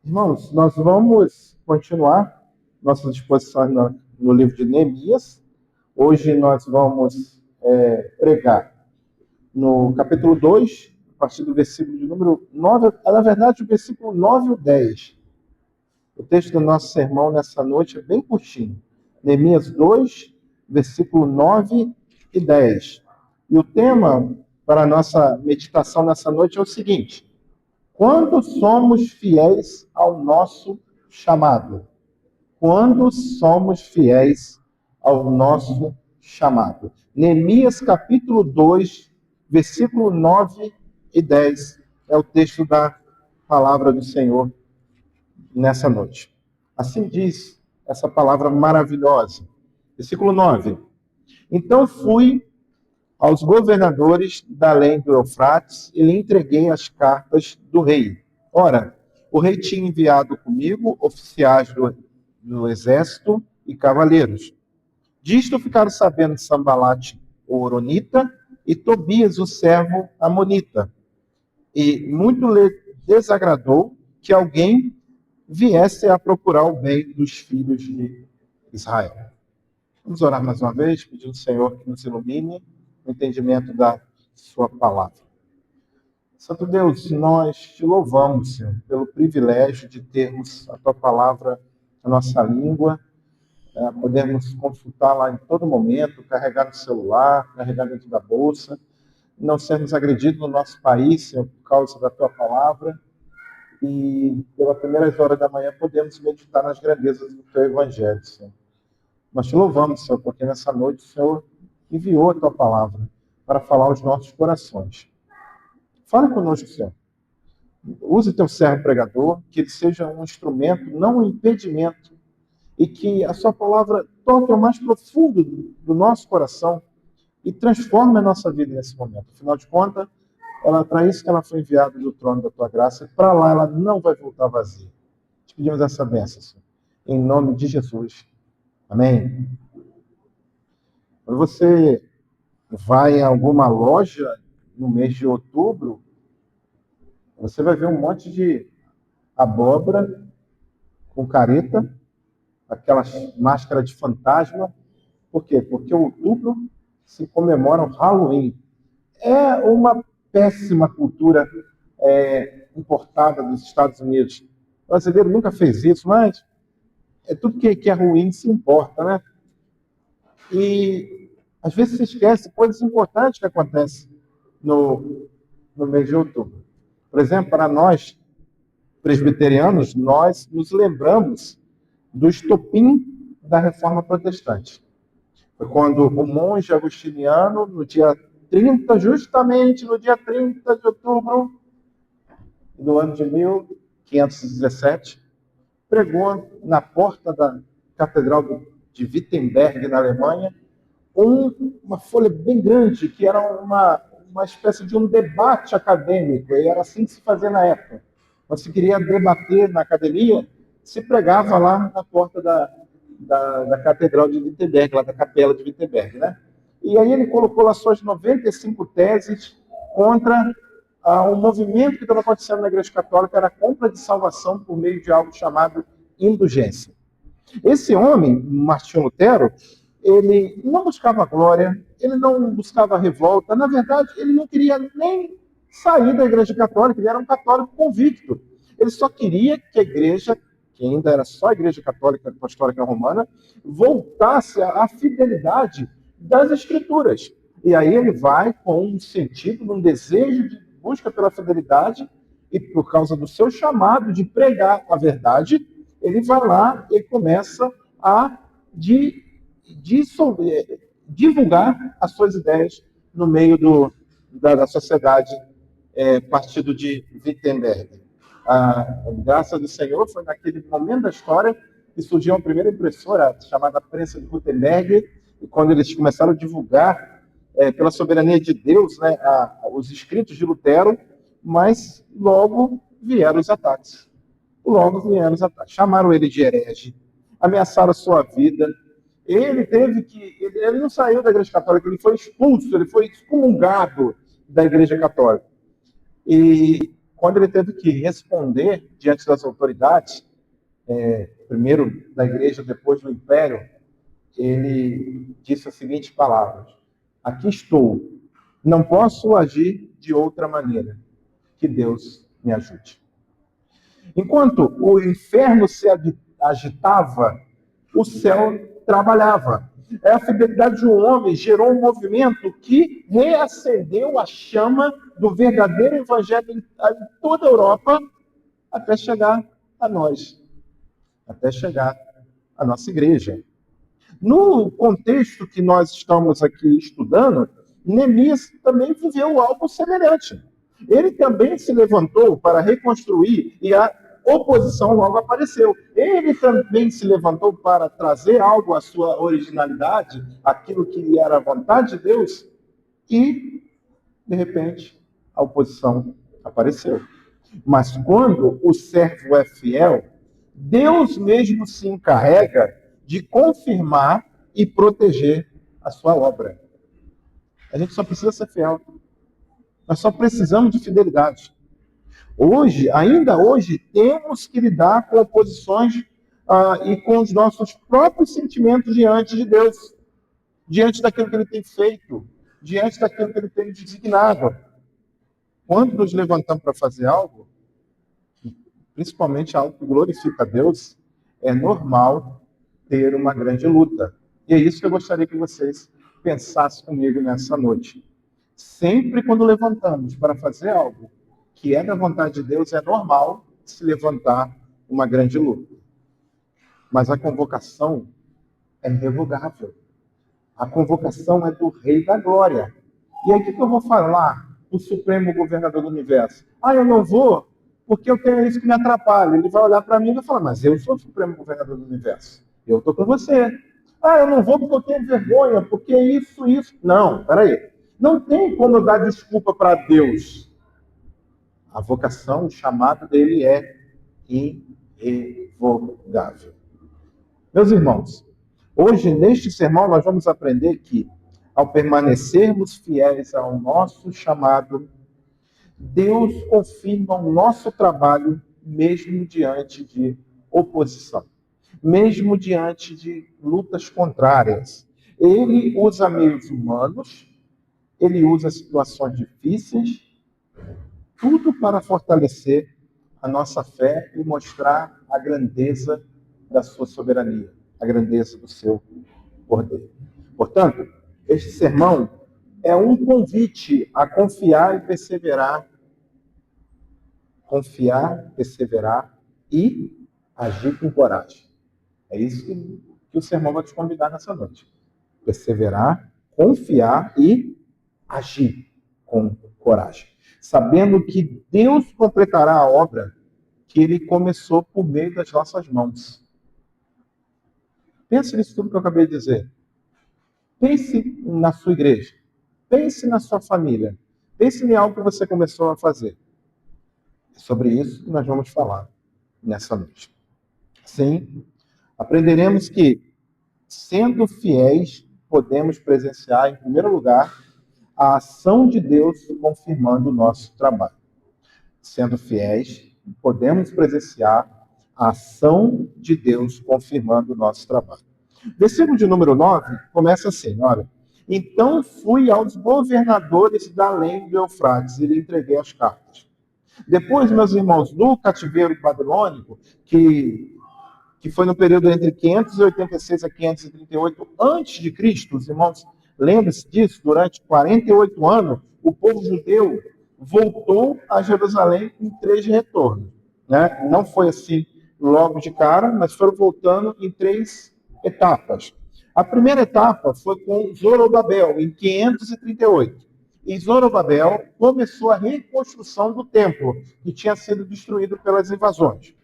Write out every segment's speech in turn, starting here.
Irmãos, nós vamos continuar nossas exposições no livro de Neemias. Hoje nós vamos pregar no capítulo 2, a partir do versículo de número 9, na verdade, o versículo 9 e o 10. O texto do nosso sermão nessa noite é bem curtinho. Neemias 2, versículo 9 e 10. E o tema para a nossa meditação nessa noite é o seguinte: quando somos fiéis ao nosso chamado? Quando somos fiéis ao nosso chamado? Neemias capítulo 2, versículo 9 e 10 é o texto da palavra do Senhor nessa noite. Assim diz essa palavra maravilhosa. Versículo 9. Então fui aos governadores da além do Eufrates e lhe entreguei as cartas do rei. Ora, o rei tinha enviado comigo oficiais do exército e cavaleiros. Disto ficaram sabendo Sambalate, o Oronita, e Tobias, o servo Amonita. E muito lhe desagradou que alguém viesse a procurar o bem dos filhos de Israel. Vamos orar mais uma vez, pedindo ao Senhor que nos ilumine o entendimento da sua palavra. Santo Deus, nós te louvamos, Senhor, pelo privilégio de termos a tua palavra na nossa língua, podermos consultá-la em todo momento, carregar no celular, carregar dentro da bolsa, não sermos agredidos no nosso país, Senhor, por causa da tua palavra, e pelas primeiras horas da manhã podemos meditar nas grandezas do teu evangelho, Senhor. Nós te louvamos, Senhor, porque nessa noite o Senhor enviou a tua palavra para falar aos nossos corações. Fala conosco, Senhor. Use teu servo pregador, que ele seja um instrumento, não um impedimento, e que a sua palavra toque ao mais profundo do nosso coração e transforme a nossa vida nesse momento. Afinal de contas, para isso que ela foi enviada do trono da tua graça, para lá ela não vai voltar vazia. Te pedimos essa bênção, Senhor. Em nome de Jesus. Amém. Quando você vai em alguma loja no mês de outubro, você vai ver um monte de abóbora com careta, aquela máscara de fantasma. Por quê? Porque em outubro se comemora o Halloween. É uma péssima cultura importada dos Estados Unidos. O brasileiro nunca fez isso, mas é tudo que é ruim se importa, né? E às vezes se esquece coisas importantes que acontecem no mês de outubro. Por exemplo, para nós, presbiterianos, nós nos lembramos do estopim da Reforma Protestante. Foi quando o monge agostiniano, no dia 30, justamente no dia 30 de outubro do ano de 1517, pregou na porta da Catedral de Wittenberg, na Alemanha, uma folha bem grande, que era uma espécie de um debate acadêmico, e era assim que se fazia na época. Quando se queria debater na academia, se pregava lá na porta da Catedral de Wittenberg, lá da Capela de Wittenberg, né? E aí ele colocou lá suas 95 teses contra um movimento que estava acontecendo na Igreja Católica, era a compra de salvação por meio de algo chamado indulgência. Esse homem, Martinho Lutero, ele não buscava glória, ele não buscava revolta, na verdade, ele não queria nem sair da Igreja Católica, ele era um católico convicto. Ele só queria que a Igreja, que ainda era só a Igreja Católica Apostólica Romana, voltasse à fidelidade das Escrituras. E aí ele vai com um sentido, um desejo de busca pela fidelidade, e por causa do seu chamado de pregar a verdade, ele vai lá e começa a divulgar as suas ideias no meio da sociedade partido de Wittenberg. A graça do Senhor foi naquele momento da história que surgiu a primeira impressora chamada Prensa de Gutenberg, e quando eles começaram a divulgar pela soberania de Deus, né, os escritos de Lutero, mas logo vieram os ataques. Chamaram ele de herege, ameaçaram a sua vida. Ele não saiu da Igreja Católica, ele foi expulso, ele foi excomungado da Igreja Católica. E quando ele teve que responder diante das autoridades, primeiro da igreja, depois do império, ele disse as seguintes palavras: aqui estou, não posso agir de outra maneira, que Deus me ajude. Enquanto o inferno se agitava, o céu trabalhava. A fidelidade de um homem gerou um movimento que reacendeu a chama do verdadeiro evangelho em toda a Europa, até chegar a nós, até chegar à nossa igreja. No contexto que nós estamos aqui estudando, Neemias também viveu algo semelhante. Ele também se levantou para reconstruir e a oposição logo apareceu. Ele também se levantou para trazer algo à sua originalidade, aquilo que era a vontade de Deus, e, de repente, a oposição apareceu. Mas quando o servo é fiel, Deus mesmo se encarrega de confirmar e proteger a sua obra. A gente só precisa ser fiel. Nós só precisamos de fidelidade. Hoje, ainda hoje, temos que lidar com oposições e com os nossos próprios sentimentos diante de Deus, diante daquilo que Ele tem feito, diante daquilo que Ele tem designado. Quando nos levantamos para fazer algo, principalmente algo que glorifica a Deus, é normal ter uma grande luta. E é isso que eu gostaria que vocês pensassem comigo nessa noite. Sempre quando levantamos para fazer algo que é da vontade de Deus, é normal se levantar uma grande luta. Mas a convocação é irrevogável. A convocação é do Rei da Glória. E aí o que eu vou falar do Supremo Governador do Universo? Eu não vou porque eu tenho isso que me atrapalha. Ele vai olhar para mim e vai falar, mas eu sou o Supremo Governador do Universo. Eu estou com você. Eu não vou porque eu tenho vergonha, porque isso. Não, peraí. Não tem como eu dar desculpa para Deus. A vocação, o chamado dele é irrevogável. Meus irmãos, hoje, neste sermão, nós vamos aprender que, ao permanecermos fiéis ao nosso chamado, Deus confirma o nosso trabalho mesmo diante de oposição, mesmo diante de lutas contrárias. Ele usa meios humanos, ele usa situações difíceis, tudo para fortalecer a nossa fé e mostrar a grandeza da sua soberania, a grandeza do seu poder. Portanto, este sermão é um convite a confiar e perseverar. Confiar, perseverar e agir com coragem. É isso que o sermão vai te convidar nessa noite. Perseverar, confiar e agir com coragem. Sabendo que Deus completará a obra que Ele começou por meio das nossas mãos. Pense nisso tudo que eu acabei de dizer. Pense na sua igreja. Pense na sua família. Pense em algo que você começou a fazer. É sobre isso que nós vamos falar nessa noite. Sim, aprenderemos que, sendo fiéis, podemos presenciar, em primeiro lugar, a ação de Deus confirmando o nosso trabalho. Sendo fiéis, podemos presenciar a ação de Deus confirmando o nosso trabalho. Versículo de número 9 começa assim, olha. Então fui aos governadores da além do Eufrates e lhe entreguei as cartas. Depois, meus irmãos, no cativeiro babilônico, que foi no período entre 586 a 538 a.C., os irmãos, lembre-se disso, durante 48 anos, o povo judeu voltou a Jerusalém em 3 retornos. Né? Não foi assim logo de cara, mas foram voltando em 3 etapas. A primeira etapa foi com Zorobabel, em 538. E Zorobabel começou a reconstrução do templo, que tinha sido destruído pelas invasões.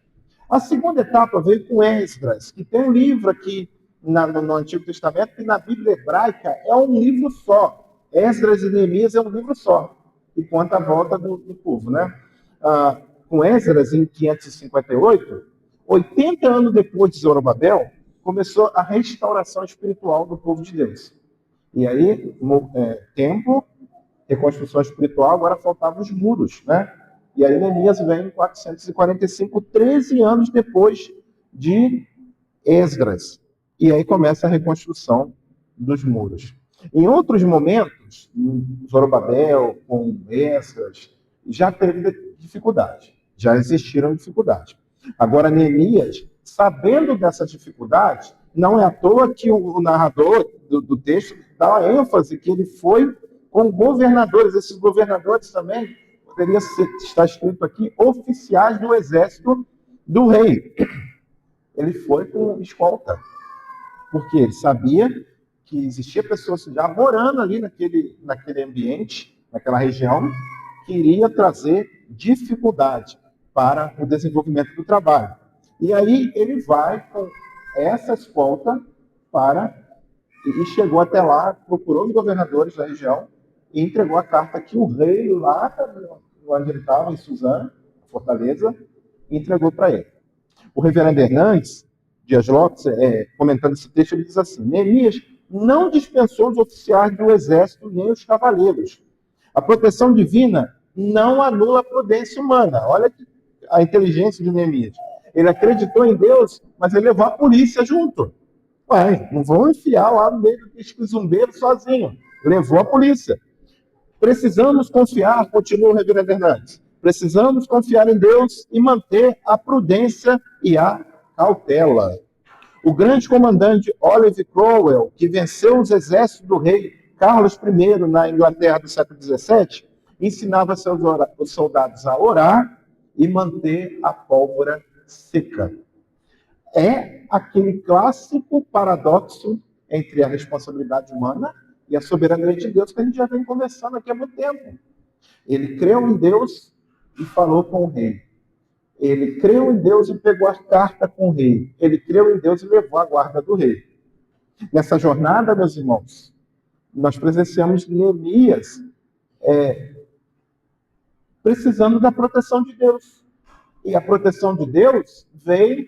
A segunda etapa veio com Esdras, que tem um livro aqui no Antigo Testamento, que na Bíblia hebraica é um livro só. Esdras e Neemias é um livro só, e conta a volta do povo. Né? Com Esdras, em 558, 80 anos depois de Zorobabel, começou a restauração espiritual do povo de Deus. E aí, templo, reconstrução espiritual, agora faltavam os muros, né? E aí Neemias vem em 445, 13 anos depois de Esdras. E aí começa a reconstrução dos muros. Em outros momentos, Zorobabel, com Esdras, já teve dificuldade, já existiram dificuldades. Agora, Neemias, sabendo dessa dificuldade, não é à toa que o narrador do texto dá a ênfase que ele foi com governadores. Esses governadores também poderia estar escrito aqui, oficiais do exército do rei. Ele foi com escolta, porque ele sabia que existia pessoas já morando ali naquele ambiente, naquela região, que iria trazer dificuldade para o desenvolvimento do trabalho. E aí ele vai com essa escolta e chegou até lá, procurou os governadores da região e entregou a carta que o rei lá onde ele estava, em Suzano, Fortaleza, entregou para ele. O reverendo Hernandes Dias Lopes, comentando esse texto, ele diz assim: Neemias não dispensou os oficiais do exército nem os cavaleiros. A proteção divina não anula a prudência humana. Olha a inteligência de Neemias. Ele acreditou em Deus, mas ele levou a polícia junto. Ué, não vão enfiar lá no meio do zumbeiro sozinho. Levou a polícia. Precisamos confiar, continua o reverendo Hernandes, precisamos confiar em Deus e manter a prudência e a cautela. O grande comandante Oliver Cromwell, que venceu os exércitos do rei Carlos I na Inglaterra do século XVII, ensinava seus soldados a orar e manter a pólvora seca. É aquele clássico paradoxo entre a responsabilidade humana e a soberania de Deus que a gente já vem conversando aqui há muito tempo. Ele creu em Deus e falou com o rei. Ele creu em Deus e pegou a carta com o rei. Ele creu em Deus e levou a guarda do rei. Nessa jornada, meus irmãos, nós presenciamos Neemias precisando da proteção de Deus. E a proteção de Deus veio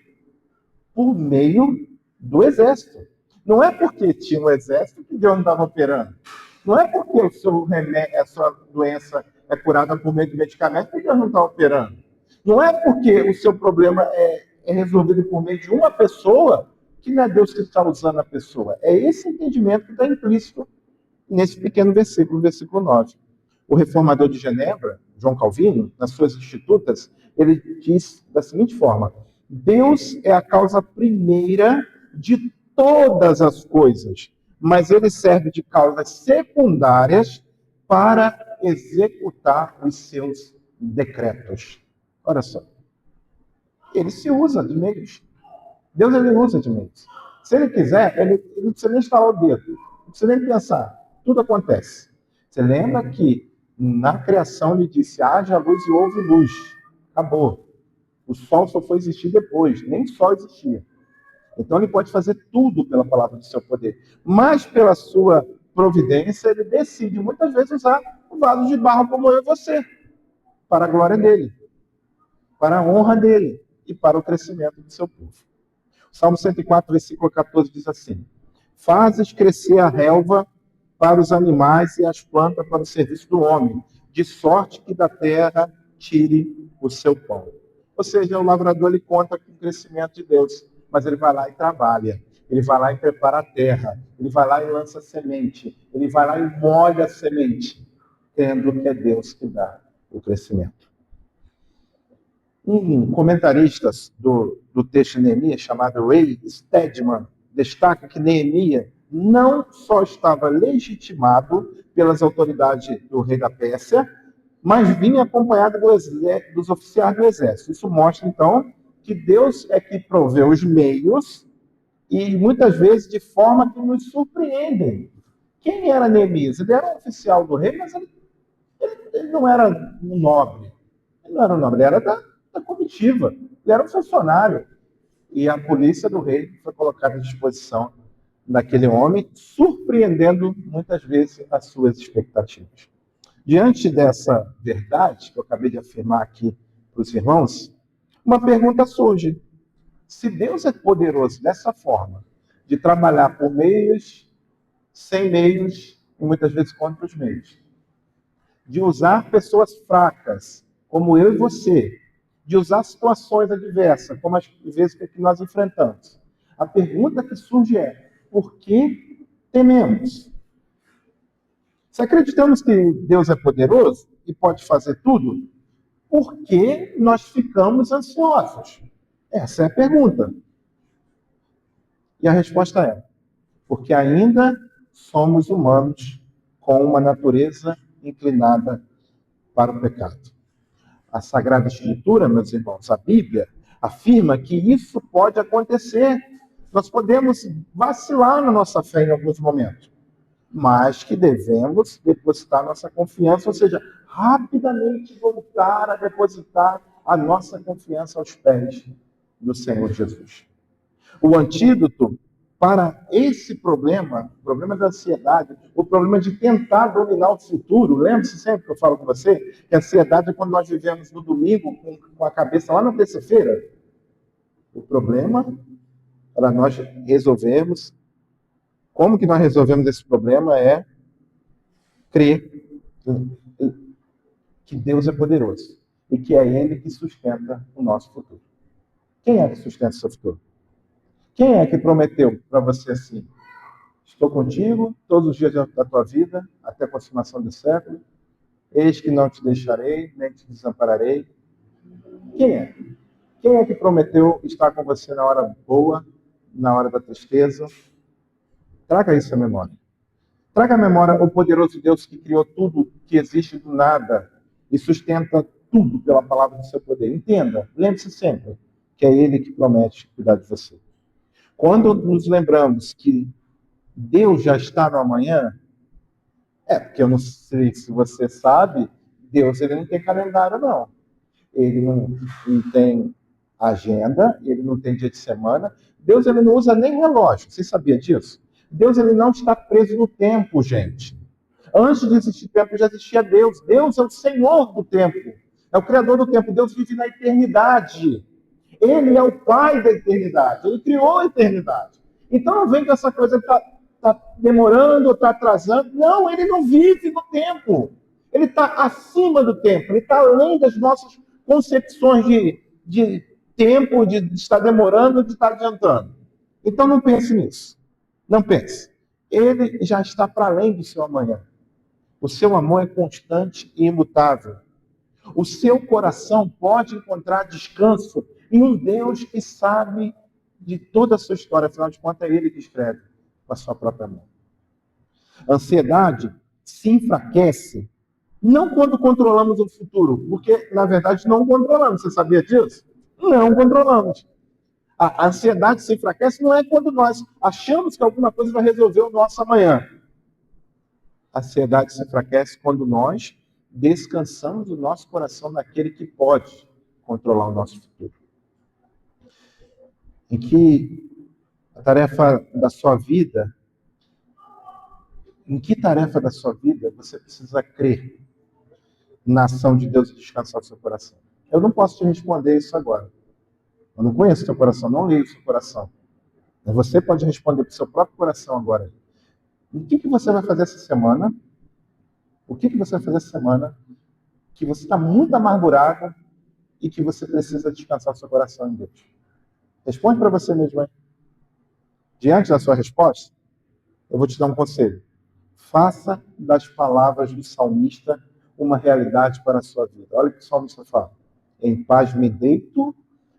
por meio do exército. Não é porque tinha um exército que Deus não estava operando. Não é porque a sua doença é curada por meio de medicamento que Deus não está operando. Não é porque o seu problema é resolvido por meio de uma pessoa que não é Deus que está usando a pessoa. É esse entendimento que está implícito nesse pequeno versículo, versículo 9. O reformador de Genebra, João Calvino, nas suas Institutas, ele diz da seguinte forma: Deus é a causa primeira de todas as coisas, mas ele serve de causas secundárias para executar os seus decretos. Olha só. Ele se usa de meios. Deus, ele usa de meios. Se ele quiser, ele não precisa nem estalar o dedo. Não precisa nem pensar. Tudo acontece. Você lembra que na criação ele disse: haja luz e houve luz. Acabou. O sol só foi existir depois. Nem sol existia. Então ele pode fazer tudo pela palavra do seu poder. Mas pela sua providência, ele decide muitas vezes usar o vaso de barro como eu e você. Para a glória dele. Para a honra dele. E para o crescimento do seu povo. O Salmo 104, versículo 14 diz assim: fazes crescer a relva para os animais e as plantas para o serviço do homem, de sorte que da terra tire o seu pão. Ou seja, o lavrador ele conta com o crescimento de Deus, mas ele vai lá e trabalha, ele vai lá e prepara a terra, ele vai lá e lança a semente, ele vai lá e molha a semente, tendo que é Deus que dá o crescimento. Um comentarista do texto de Neemias, chamado Ray Stedman, destaca que Neemias não só estava legitimado pelas autoridades do rei da Pérsia, mas vinha acompanhado dos oficiais do exército. Isso mostra, então, que Deus é que provê os meios e, muitas vezes, de forma que nos surpreendem. Quem era Neemias? Ele era um oficial do rei, mas ele não era um nobre. Ele não era um nobre, ele era da comitiva. Ele era um funcionário. E a polícia do rei foi colocada à disposição daquele homem, surpreendendo muitas vezes as suas expectativas. Diante dessa verdade que eu acabei de afirmar aqui para os irmãos, uma pergunta surge. Se Deus é poderoso dessa forma, de trabalhar por meios, sem meios, e muitas vezes contra os meios, de usar pessoas fracas como eu e você, de usar situações adversas, como as vezes que nós enfrentamos. A pergunta que surge é: por que tememos? Se acreditamos que Deus é poderoso e pode fazer tudo, por que nós ficamos ansiosos? Essa é a pergunta. E a resposta é: porque ainda somos humanos com uma natureza inclinada para o pecado. A Sagrada Escritura, meus irmãos, a Bíblia, afirma que isso pode acontecer. Nós podemos vacilar na nossa fé em alguns momentos, mas que devemos depositar nossa confiança, ou seja, rapidamente voltar a depositar a nossa confiança aos pés do Senhor Jesus. O antídoto para esse problema, o problema da ansiedade, o problema de tentar dominar o futuro, lembre-se sempre que eu falo com você, que a ansiedade é quando nós vivemos no domingo com a cabeça lá na terça-feira. O problema para nós resolvermos, como que nós resolvemos esse problema é crer que Deus é poderoso e que é Ele que sustenta o nosso futuro. Quem é que sustenta o seu futuro? Quem é que prometeu para você assim? Estou contigo todos os dias da tua vida, até a consumação do século. Eis que não te deixarei, nem te desampararei. Quem é? Quem é que prometeu estar com você na hora boa, na hora da tristeza? Traga isso à memória. Traga à memória o poderoso Deus que criou tudo que existe do nada e sustenta tudo pela palavra do seu poder. Entenda, lembre-se sempre que é Ele que promete cuidar de você. Quando nos lembramos que Deus já está no amanhã, porque eu não sei se você sabe, Deus ele não tem calendário, não. Ele não tem agenda, ele não tem dia de semana. Deus ele não usa nem relógio. Você sabia disso? Deus ele não está preso no tempo, gente. Antes de existir tempo, já existia Deus. Deus é o Senhor do tempo. É o Criador do tempo. Deus vive na eternidade. Ele é o Pai da eternidade. Ele criou a eternidade. Então não vem com essa coisa que está demorando, está atrasando. Não, ele não vive no tempo. Ele está acima do tempo. Ele está além das nossas concepções de tempo, de estar demorando, de estar adiantando. Então não pense nisso. Não pense. Ele já está para além do seu amanhã. O seu amor é constante e imutável. O seu coração pode encontrar descanso em um Deus que sabe de toda a sua história. Afinal de contas, é Ele que escreve com a sua própria mão. A ansiedade se enfraquece não quando controlamos o futuro, porque, na verdade, não controlamos. Você sabia disso? Não controlamos. A ansiedade se enfraquece não é quando nós achamos que alguma coisa vai resolver o nosso amanhã. A ansiedade se enfraquece quando nós descansamos o nosso coração naquele que pode controlar o nosso futuro. Em que a tarefa da sua vida, em que tarefa da sua vida você precisa crer na ação de Deus e descansar o seu coração? Eu não posso te responder isso agora. Eu não conheço o seu coração, não leio o seu coração. Mas você pode responder para o seu próprio coração agora. O que você vai fazer essa semana? O que você vai fazer essa semana que você está muito amargurado e que você precisa descansar o seu coração em Deus? Responde para você mesmo, hein? Diante da sua resposta, eu vou te dar um conselho. Faça das palavras do salmista uma realidade para a sua vida. Olha o que o salmista fala. Em paz me deito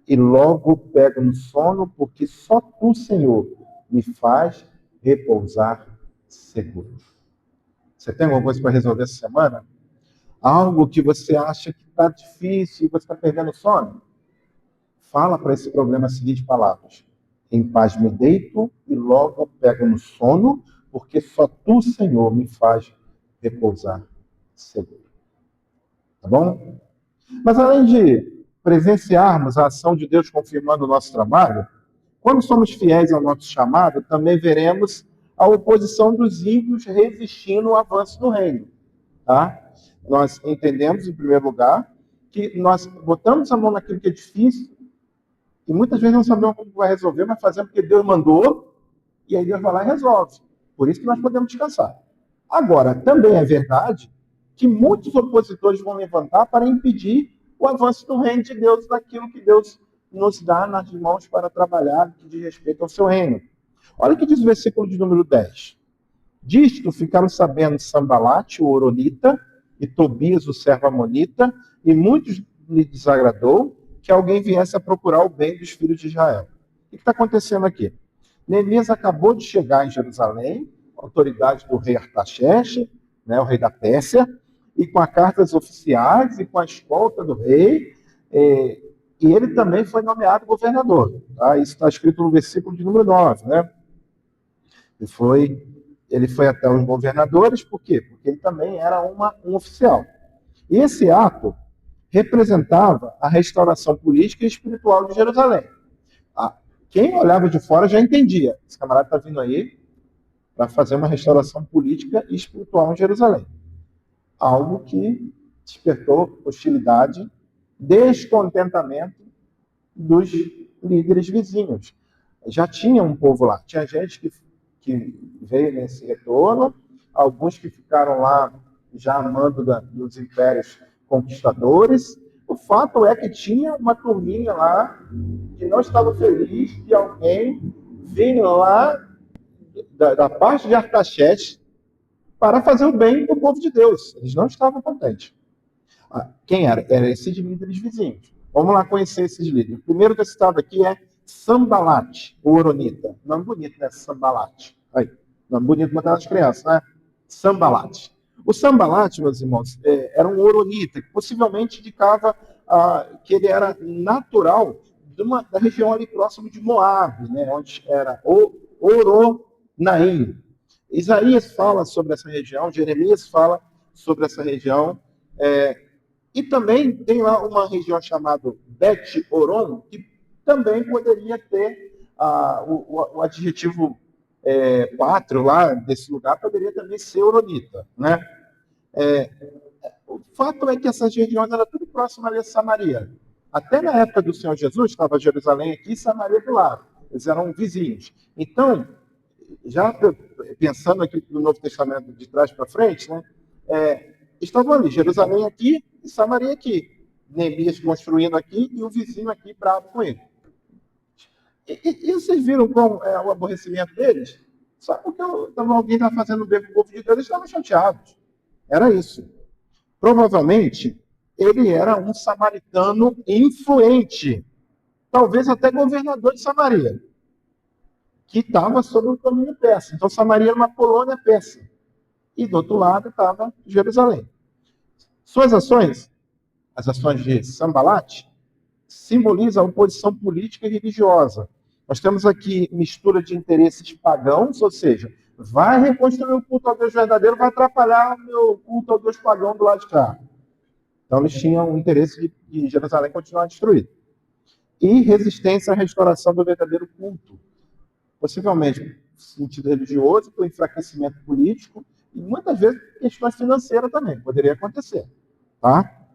e logo pego no sono, porque só tu, Senhor, me faz repousar seguro. Você tem alguma coisa para resolver essa semana? Algo que você acha que está difícil e você está perdendo sono? Fala para esse problema as seguintes palavras. Em paz me deito e logo pego no sono, porque só tu, Senhor, me faz repousar seguro. Tá bom? Mas além de presenciarmos a ação de Deus confirmando o nosso trabalho, quando somos fiéis ao nosso chamado, também veremos a oposição dos ímpios resistindo ao avanço do reino. Tá? Nós entendemos, em primeiro lugar, que nós botamos a mão naquilo que é difícil e muitas vezes não sabemos como vai resolver, mas fazemos porque Deus mandou e aí Deus vai lá e resolve. Por isso que nós podemos descansar. Agora, também é verdade que muitos opositores vão levantar para impedir o avanço do reino de Deus, daquilo que Deus nos dá nas mãos para trabalhar, que diz respeito ao seu reino. Olha o que diz o versículo de número 10. Disto ficaram sabendo Sambalate, o Horonita, e Tobias, o servo Amonita, e muitos lhe desagradou que alguém viesse a procurar o bem dos filhos de Israel. O que está acontecendo aqui? Neemias acabou de chegar em Jerusalém, autoridade do rei Artaxerxes, né, o rei da Pérsia, e com as cartas oficiais e com a escolta do rei, e ele também foi nomeado governador. Tá? Isso está escrito no versículo de número 9. Né? Ele foi até os governadores, por quê? Porque ele também era um oficial. E esse ato representava a restauração política e espiritual de Jerusalém. Quem olhava de fora já entendia. Esse camarada está vindo aí para fazer uma restauração política e espiritual em Jerusalém. Algo que despertou hostilidade, descontentamento dos líderes vizinhos. Já tinha um povo lá. Tinha gente que veio nesse retorno, alguns que ficaram lá já amando dos impérios conquistadores. O fato é que tinha uma turminha lá que não estava feliz que alguém vinha lá da parte de Artaxerxes para fazer o bem do povo de Deus. Eles não estavam contentes. Quem era? Eram esses líderes vizinhos. Vamos lá conhecer esses líderes. O primeiro que é citado aqui é Sambalate, o Horonita. Nome bonito, né? Sambalate. Aí, nome bonito para as crianças, né? Sambalate. O Sambalate, meus irmãos, era um Horonita, que possivelmente indicava que ele era natural da região ali próximo de Moab, né? Onde era Oronaim. Isaías fala sobre essa região, Jeremias fala sobre essa região, e também tem lá uma região chamada Bet-Horon, que também poderia ter o adjetivo pátrio lá desse lugar, poderia também ser Horonita. Né? O fato é que essas regiões eram tudo próximas ali a Samaria. Até na época do Senhor Jesus, estava Jerusalém aqui e Samaria do lado. Eles eram vizinhos. Então, já pensando aqui no Novo Testamento de trás para frente, né, estavam ali, Jerusalém aqui e Samaria aqui. Neemias construindo aqui e o vizinho aqui bravo com ele. E vocês viram qual é o aborrecimento deles? Só porque alguém estava fazendo bem para o povo de Deus, eles estavam chateados. Era isso. Provavelmente, ele era um samaritano influente. Talvez até governador de Samaria, que estava sob o domínio persa. Então, Samaria era uma colônia persa. E do outro lado estava Jerusalém. Suas ações, as ações de Sambalate, simbolizam a oposição política e religiosa. Nós temos aqui mistura de interesses pagãos, ou seja, vai reconstruir o culto ao Deus verdadeiro, vai atrapalhar o meu culto ao Deus pagão do lado de cá. Então, eles tinham o interesse de Jerusalém continuar destruída. E resistência à restauração do verdadeiro culto. Possivelmente, no sentido religioso, pelo enfraquecimento político, e muitas vezes questões financeiras também, poderia acontecer. Tá?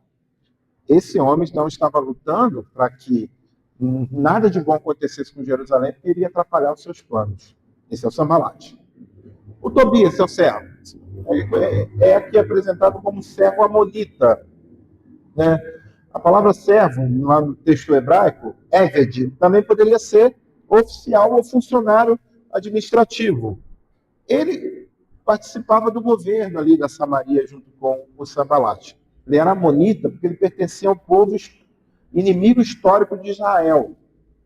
Esse homem não estava lutando para que nada de bom acontecesse com Jerusalém, porque iria atrapalhar os seus planos. Esse é o Sambalate. O Tobias, seu servo, é aqui apresentado como servo amonita. Né? A palavra servo, lá no texto hebraico, Eved, também poderia ser oficial ou funcionário administrativo. Ele participava do governo ali da Samaria junto com o Sambalate. Ele era amonita porque ele pertencia ao povo inimigo histórico de Israel.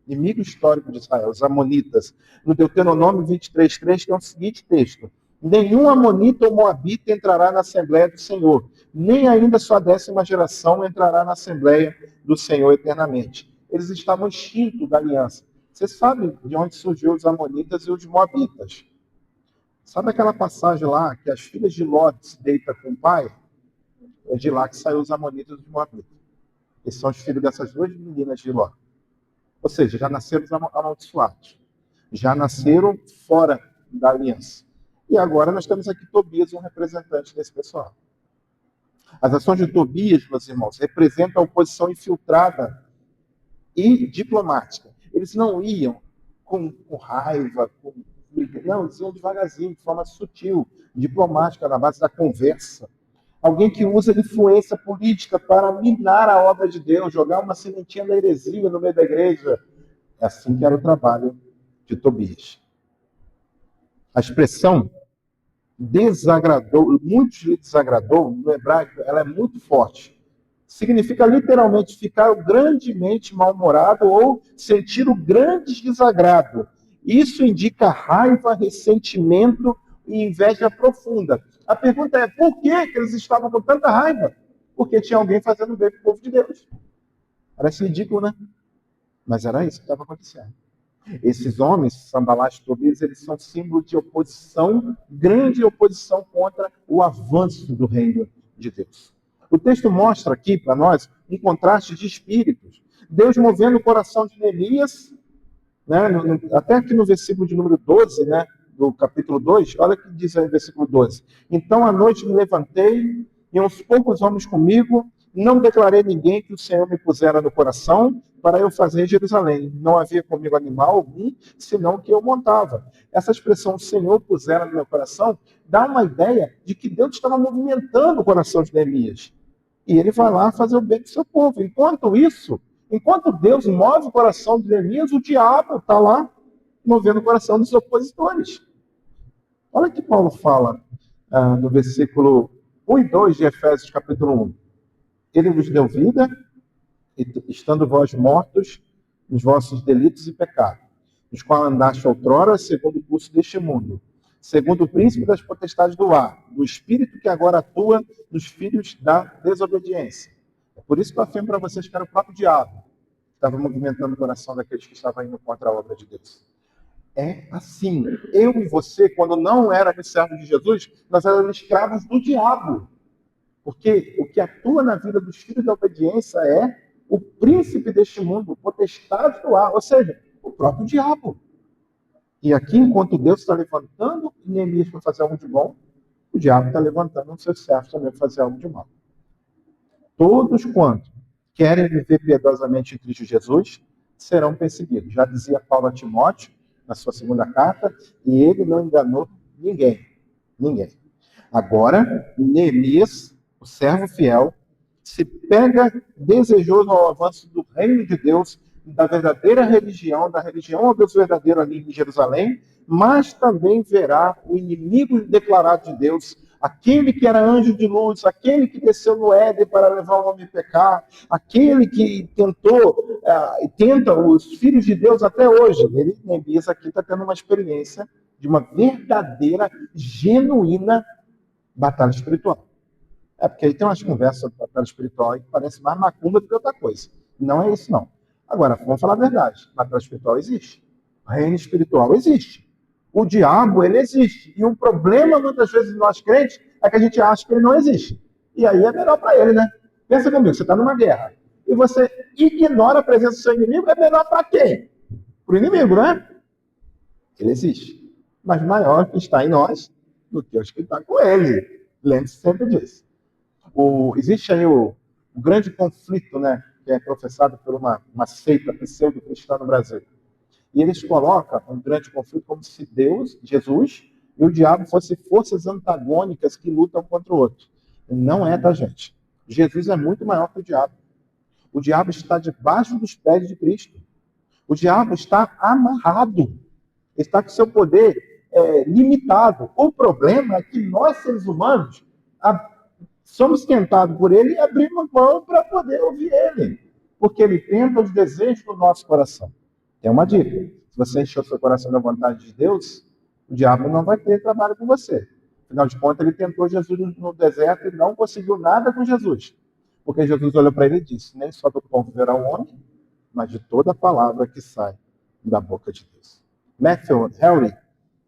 Inimigo histórico de Israel, os amonitas. No Deuteronômio 23:3 tem o seguinte texto: nenhum amonita ou moabita entrará na Assembleia do Senhor, nem ainda sua 10ª geração entrará na Assembleia do Senhor eternamente. Eles estavam extintos da aliança. Você sabe de onde surgiu os amonitas e os moabitas? Sabe aquela passagem lá que as filhas de Ló se deitam com o pai? É de lá que saiu os amonitas e os moabitas. Esses são os filhos dessas duas meninas de Ló. Ou seja, já nasceram amaldiçoados. Já nasceram fora da aliança. E agora nós temos aqui Tobias, um representante desse pessoal. As ações de Tobias, meus irmãos, representam a oposição infiltrada e diplomática. Eles não iam com raiva, não, eles iam devagarzinho, de forma sutil, diplomática, na base da conversa. Alguém que usa influência política para minar a obra de Deus, jogar uma sementinha da heresia no meio da igreja. É assim que era o trabalho de Tobias. A expressão desagradou, muitos lhe desagradou, no hebraico, ela é muito forte. Significa literalmente ficar grandemente mal-humorado ou sentir o grande desagrado. Isso indica raiva, ressentimento e inveja profunda. A pergunta é, por que eles estavam com tanta raiva? Porque tinha alguém fazendo bem para o povo de Deus. Parece ridículo, né? Mas era isso que estava acontecendo. Esses homens, Sambalat e Tobias, eles são símbolo de oposição, grande oposição contra o avanço do reino de Deus. O texto mostra aqui para nós um contraste de espíritos. Deus movendo o coração de Neemias, né, até aqui no versículo de número 12, né, do capítulo 2, olha o que diz aí no versículo 12. Então à noite me levantei, e uns poucos homens comigo, não declarei ninguém que o Senhor me pusera no coração para eu fazer em Jerusalém. Não havia comigo animal algum, senão que eu montava. Essa expressão, o Senhor pusera no meu coração, dá uma ideia de que Deus estava movimentando o coração de Neemias. E ele vai lá fazer o bem do seu povo. Enquanto isso, enquanto Deus move o coração de Neemias, o diabo está lá movendo o coração dos opositores. Olha o que Paulo fala no versículo 1 e 2 de Efésios capítulo 1. Ele vos deu vida, estando vós mortos nos vossos delitos e pecados, nos quais andaste outrora, segundo o curso deste mundo, segundo o príncipe das potestades do ar, do espírito que agora atua nos filhos da desobediência. É por isso que eu afirmo para vocês que era o próprio diabo que estava movimentando o coração daqueles que estavam indo contra a obra de Deus. É assim. Eu e você, quando não éramos servos de Jesus, nós éramos escravos do diabo. Porque o que atua na vida dos filhos da obediência é o príncipe deste mundo, o potestade do ar, ou seja, o próprio diabo. E aqui, enquanto Deus está levantando Neemias para fazer algo de bom, o diabo está levantando os seus servos também para fazer algo de mal. Todos quantos querem viver piedosamente em Cristo Jesus serão perseguidos. Já dizia Paulo a Timóteo, na sua segunda carta, e ele não enganou ninguém. Ninguém. Agora, Neemias, o servo fiel, se pega desejoso ao avanço do reino de Deus, da verdadeira religião, da religião ao Deus verdadeiro ali em Jerusalém, mas também verá o inimigo declarado de Deus, aquele que era anjo de luz, aquele que desceu no Éden para levar o homem a pecar, aquele que tenta os filhos de Deus até hoje. Ele, Neemias, aqui está tendo uma experiência de uma verdadeira, genuína batalha espiritual. É porque aí tem umas conversas sobre batalha espiritual que parece mais macumba do que outra coisa. Não é isso, não. Agora, vamos falar a verdade. Batalha espiritual existe. O reino espiritual existe. O diabo, ele existe. E o problema, muitas vezes, de nós crentes, é que a gente acha que ele não existe. E aí é melhor para ele, né? Pensa comigo, você está numa guerra. E você ignora a presença do seu inimigo, é melhor para quem? Para o inimigo, né? Ele existe. Mas maior que está em nós do que os que estão com ele. Lembre-se sempre disso. Existe aí o grande conflito, né, que é professado por uma seita pseudo-cristã no Brasil. E eles colocam um grande conflito como se Deus, Jesus, e o diabo fossem forças antagônicas que lutam contra o outro. Não é, tá, gente? Jesus é muito maior que o diabo. O diabo está debaixo dos pés de Cristo. O diabo está amarrado. Ele está com seu poder limitado. O problema é que nós, seres humanos, somos tentados por ele e abrimos mão para poder ouvir ele. Porque ele tenta os desejos do nosso coração. Tem uma dica. Se você encher o seu coração da vontade de Deus, o diabo não vai ter trabalho com você. Afinal de contas, ele tentou Jesus no deserto e não conseguiu nada com Jesus. Porque Jesus olhou para ele e disse, nem só do pão viverá o homem, mas de toda a palavra que sai da boca de Deus. Matthew Henry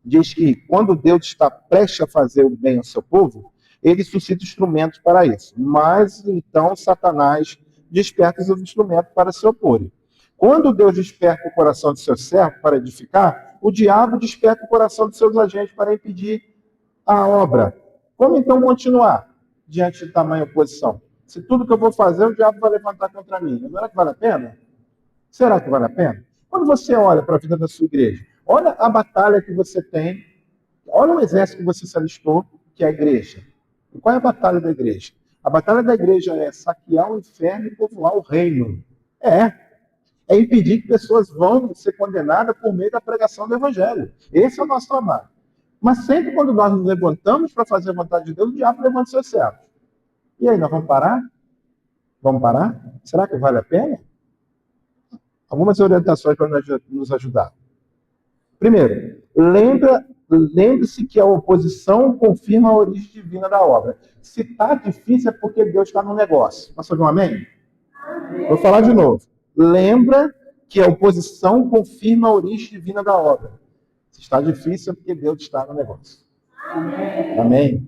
diz que quando Deus está prestes a fazer o bem ao seu povo, ele suscita instrumentos para isso. Mas então Satanás desperta os instrumentos para se oporem. Quando Deus desperta o coração de seu servo para edificar, o diabo desperta o coração de seus agentes para impedir a obra. Como então continuar diante de tamanha oposição? Se tudo que eu vou fazer, o diabo vai levantar contra mim. Não será que vale a pena? Será que vale a pena? Quando você olha para a vida da sua igreja, olha a batalha que você tem, olha o exército que você se alistou, que é a igreja. E qual é a batalha da igreja? A batalha da igreja é saquear o inferno e povoar o reino. É impedir que pessoas vão ser condenadas por meio da pregação do evangelho. Esse é o nosso trabalho. Mas sempre quando nós nos levantamos para fazer a vontade de Deus, o diabo levanta seus servos. E aí, nós vamos parar? Vamos parar? Será que vale a pena? Algumas orientações para nos ajudar. Primeiro, lembre-se que a oposição confirma a origem divina da obra. Se está difícil é porque Deus está no negócio. Posso ouvir um amém? Vou falar de novo. Lembra que a oposição confirma a origem divina da obra. Se está difícil é porque Deus está no negócio. Amém?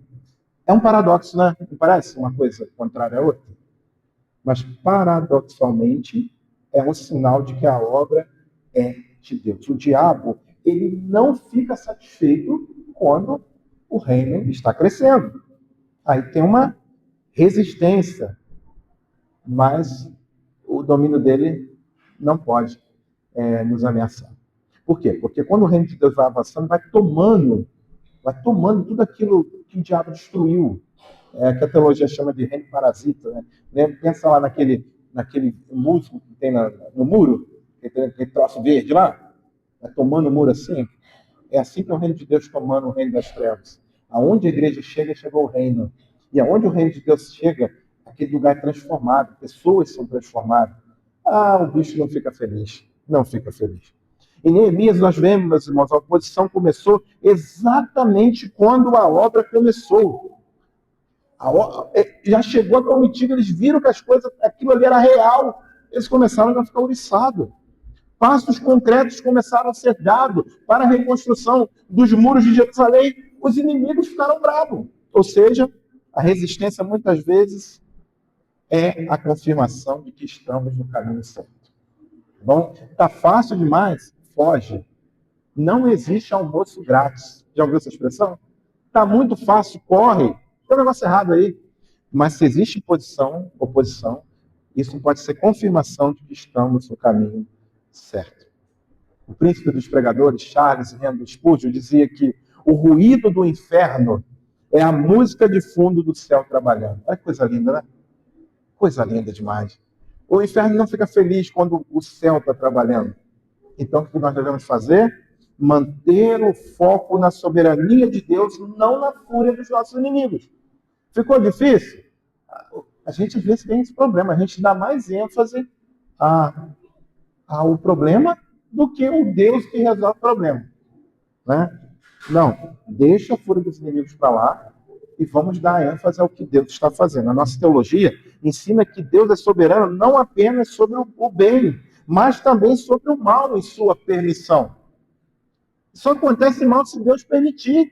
É um paradoxo, né? Não parece uma coisa contrária à outra? Mas, paradoxalmente, é um sinal de que a obra é de Deus. O diabo, ele não fica satisfeito quando o reino está crescendo. Aí tem uma resistência, mas o domínio dele não pode nos ameaçar. Por quê? Porque quando o reino de Deus vai avançando, vai tomando tudo aquilo que o diabo destruiu. Que a teologia chama de reino parasita. Né? Pensa lá naquele músico que tem no muro, que tem aquele troço verde lá, tomando o muro assim. É assim que é o reino de Deus tomando o reino das trevas. Aonde a igreja chega, chegou o reino. E aonde o reino de Deus chega, aquele lugar é transformado, pessoas são transformadas. O bicho não fica feliz. Não fica feliz. Em Neemias, nós vemos, meus irmãos, a oposição começou exatamente quando a obra começou. Já chegou a comitiva, eles viram que aquilo ali era real. Eles começaram a ficar ouriçados. Passos concretos começaram a ser dados para a reconstrução dos muros de Jerusalém. Os inimigos ficaram bravos. Ou seja, a resistência muitas vezes é a confirmação de que estamos no caminho certo. Bom, está fácil demais? Foge. Não existe almoço grátis. Já ouviu essa expressão? Está muito fácil, corre. Tem um negócio errado aí. Mas se existe oposição, isso pode ser confirmação de que estamos no caminho certo. O príncipe dos pregadores, Charles Haddon Spurgeon, dizia que o ruído do inferno é a música de fundo do céu trabalhando. Olha que coisa linda, né? Coisa linda demais. O inferno não fica feliz quando o céu está trabalhando. Então, o que nós devemos fazer? Manter o foco na soberania de Deus, não na fúria dos nossos inimigos. Ficou difícil? A gente às vezes tem esse problema. A gente dá mais ênfase ao problema do que o Deus que resolve o problema. Né? Não, deixa a fúria dos inimigos para lá e vamos dar ênfase ao que Deus está fazendo. A nossa teologia ensina que Deus é soberano não apenas sobre o bem, mas também sobre o mal em sua permissão. Só acontece mal se Deus permitir.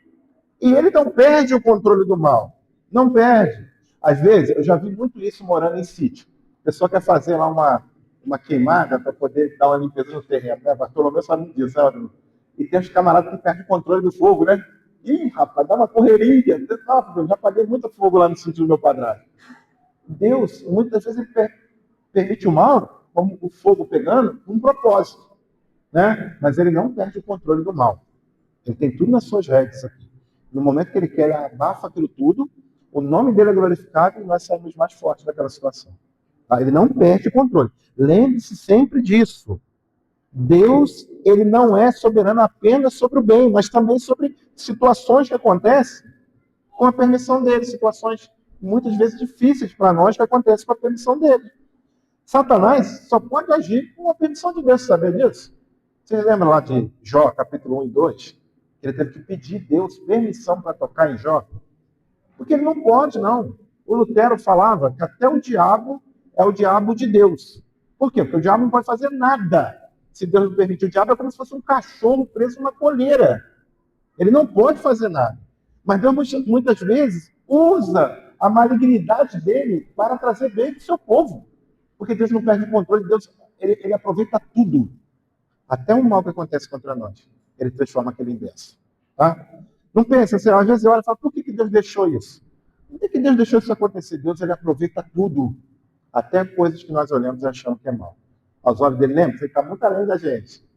E ele não perde o controle do mal. Não perde. Às vezes, eu já vi muito isso morando em sítio. A pessoa quer fazer lá uma queimada para poder dar uma limpeza no terreno. Né? Bartolomeu sabe disso, né? E tem os camaradas que perdem o controle do fogo, né? Ih, rapaz, dá uma correria. Eu já paguei muito fogo lá no sítio do meu padrasto. Deus, muitas vezes, ele permite o mal, como o fogo pegando, com um propósito. Né? Mas ele não perde o controle do mal. Ele tem tudo nas suas regras aqui. No momento que ele quer, ele abafa aquilo tudo, o nome dele é glorificado e nós saímos mais fortes daquela situação. Tá? Ele não perde o controle. Lembre-se sempre disso. Deus, ele não é soberano apenas sobre o bem, mas também sobre situações que acontecem com a permissão dele, situações muitas vezes difíceis para nós que acontecem com a permissão dele. Satanás só pode agir com a permissão de Deus, sabia disso? Vocês lembram lá de Jó, capítulo 1 e 2? Ele teve que pedir Deus permissão para tocar em Jó. Porque ele não pode, não. O Lutero falava que até o diabo é o diabo de Deus. Por quê? Porque o diabo não pode fazer nada. Se Deus não permitir, o diabo é como se fosse um cachorro preso numa coleira. Ele não pode fazer nada. Mas Deus muitas vezes usa a malignidade dele para trazer bem para o seu povo. Porque Deus não perde o controle, Deus ele aproveita tudo. Até o mal que acontece contra nós, ele transforma aquele em bênção. Tá? Não pensa assim, às vezes eu olho e falo, por que Deus deixou isso? Por que Deus deixou isso acontecer? Deus ele aproveita tudo, até coisas que nós olhamos e achamos que é mal. Aos olhos dele, lembra? Ele está muito além da gente.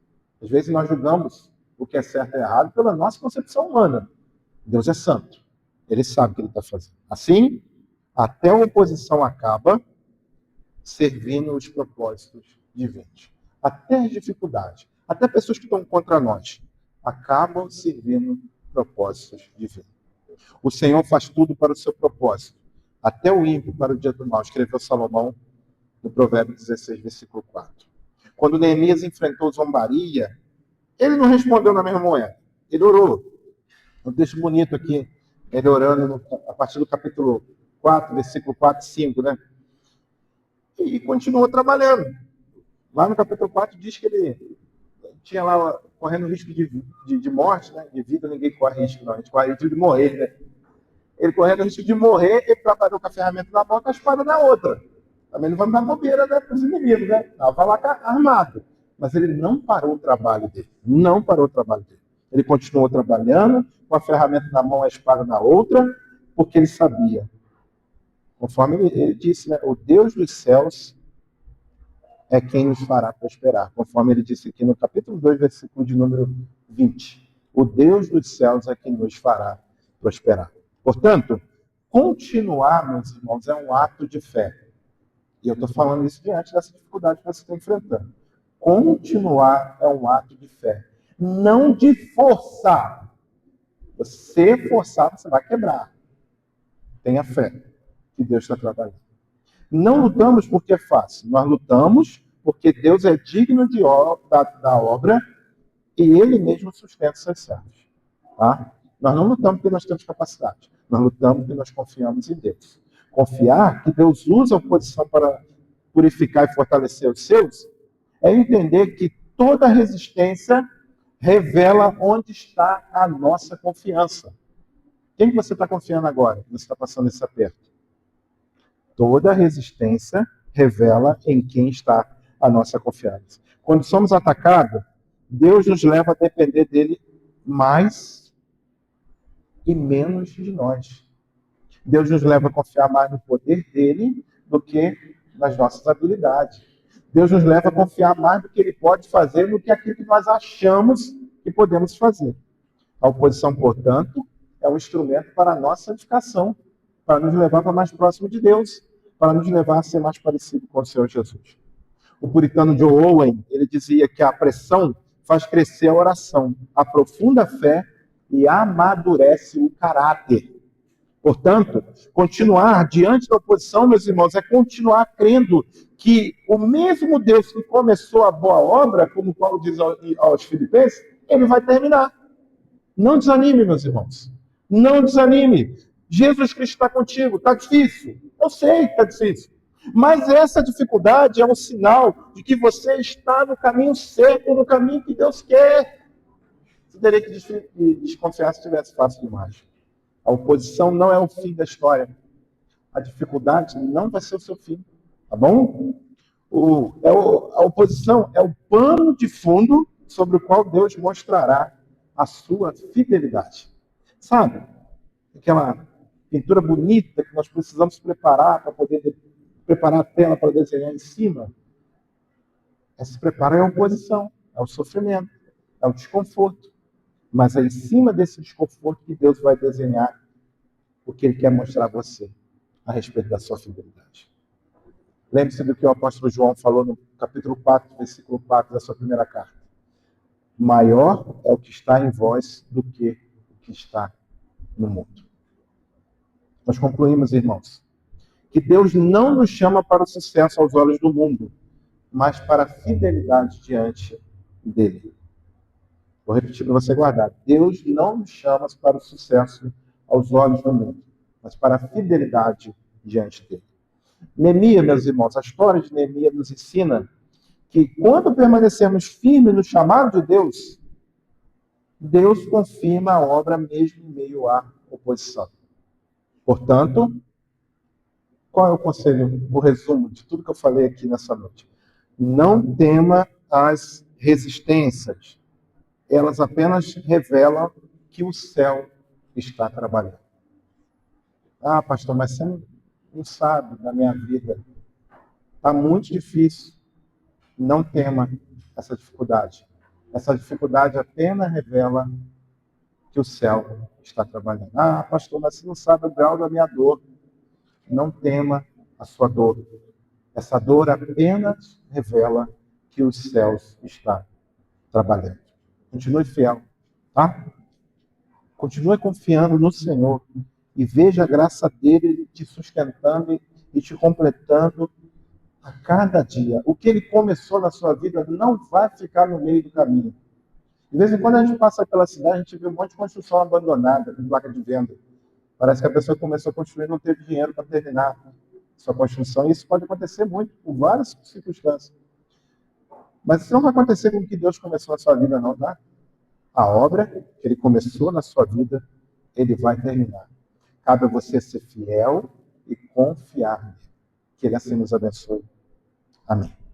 Às vezes nós julgamos o que é certo e errado pela nossa concepção humana. Deus é santo. Ele sabe o que ele está fazendo. Assim, até a oposição acaba servindo os propósitos divinos. Até as dificuldades, até pessoas que estão contra nós, acabam servindo propósitos divinos. O Senhor faz tudo para o seu propósito, até o ímpio para o dia do mal, escreveu Salomão no Provérbio 16, versículo 4. Quando Neemias enfrentou zombaria, ele não respondeu na mesma moeda, ele orou. Um texto bonito aqui, ele orando a partir do capítulo 4, versículo 4 e 5, né? E continuou trabalhando. Lá no capítulo 4 diz que ele tinha lá correndo risco de morte, né? De vida ninguém corre risco, não. A gente corre risco de morrer, né? Ele correndo risco de morrer, ele trabalhou com a ferramenta na mão, com a espada na outra. Também não vai dar bobeira, né, para os inimigos, né? Estava lá armado. Mas ele não parou o trabalho dele. Não parou o trabalho dele. Ele continuou trabalhando, com a ferramenta na mão, a espada na outra, porque ele sabia. Conforme ele disse, né? O Deus dos céus é quem nos fará prosperar. Conforme ele disse aqui no capítulo 2, versículo de número 20. O Deus dos céus é quem nos fará prosperar. Portanto, continuar, meus irmãos, é um ato de fé. E eu estou falando isso diante dessa dificuldade que você está enfrentando. Continuar é um ato de fé. Não de forçar. Você forçar, você vai quebrar. Tenha fé que Deus está trabalhando. Não lutamos porque é fácil. Nós lutamos porque Deus é digno da obra e Ele mesmo sustenta os seus servos. Tá? Nós não lutamos porque nós temos capacidade. Nós lutamos porque nós confiamos em Deus. Confiar que Deus usa a oposição para purificar e fortalecer os seus é entender que toda resistência revela onde está a nossa confiança. Quem que você está confiando agora? Que você está passando esse aperto? Toda resistência revela em quem está a nossa confiança. Quando somos atacados, Deus nos leva a depender dele mais e menos de nós. Deus nos leva a confiar mais no poder dele do que nas nossas habilidades. Deus nos leva a confiar mais no que ele pode fazer do que aquilo que nós achamos que podemos fazer. A oposição, portanto, é um instrumento para a nossa santificação, para nos levar para mais próximo de Deus, para nos levar a ser mais parecido com o Senhor Jesus. O puritano John Owen, ele dizia que a pressão faz crescer a oração, aprofunda a fé e amadurece o caráter. Portanto, continuar diante da oposição, meus irmãos, é continuar crendo que o mesmo Deus que começou a boa obra, como Paulo diz aos Filipenses, ele vai terminar. Não desanime, meus irmãos. Não desanime. Jesus Cristo está contigo. Está difícil. Eu sei que está difícil. Mas essa dificuldade é um sinal de que você está no caminho certo, no caminho que Deus quer. Você teria que desconfiar se tivesse fácil demais. A oposição não é o fim da história. A dificuldade não vai ser o seu fim. Tá bom? A oposição é o pano de fundo sobre o qual Deus mostrará a sua fidelidade. Sabe? Aquela pintura bonita que nós precisamos preparar para poder preparar a tela para desenhar em cima. Esse preparo é a oposição, é o sofrimento, é o desconforto. Mas é em cima desse desconforto que Deus vai desenhar o que Ele quer mostrar a você a respeito da sua fidelidade. Lembre-se do que o apóstolo João falou no capítulo 4, versículo 4 da sua primeira carta. Maior é o que está em vós do que o que está no mundo. Nós concluímos, irmãos, que Deus não nos chama para o sucesso aos olhos do mundo, mas para a fidelidade diante dele. Vou repetir para você guardar. Deus não nos chama para o sucesso aos olhos do mundo, mas para a fidelidade diante dele. Neemias, meus irmãos, a história de Neemias nos ensina que quando permanecermos firmes no chamado de Deus, Deus confirma a obra mesmo em meio à oposição. Portanto, qual é o conselho, o resumo de tudo que eu falei aqui nessa noite? Não tema as resistências. Elas apenas revelam que o céu está trabalhando. Ah, pastor, mas você não sabe da minha vida. Está muito difícil. Não tema essa dificuldade. Essa dificuldade apenas revela que o céu está trabalhando. Ah, pastor, mas você não sabe o grau da minha dor. Não tema a sua dor. Essa dor apenas revela que os céus estão trabalhando. Continue fiel, tá? Continue confiando no Senhor e veja a graça dele te sustentando e te completando a cada dia. O que ele começou na sua vida não vai ficar no meio do caminho. De vez em quando a gente passa pela cidade, a gente vê um monte de construção abandonada, com placa de venda. Parece que a pessoa começou a construir e não teve dinheiro para terminar sua construção. E isso pode acontecer muito, por várias circunstâncias. Mas isso não vai acontecer com o que Deus começou na sua vida, não, tá? A obra que ele começou na sua vida, ele vai terminar. Cabe a você ser fiel e confiar nele. Que ele assim nos abençoe. Amém.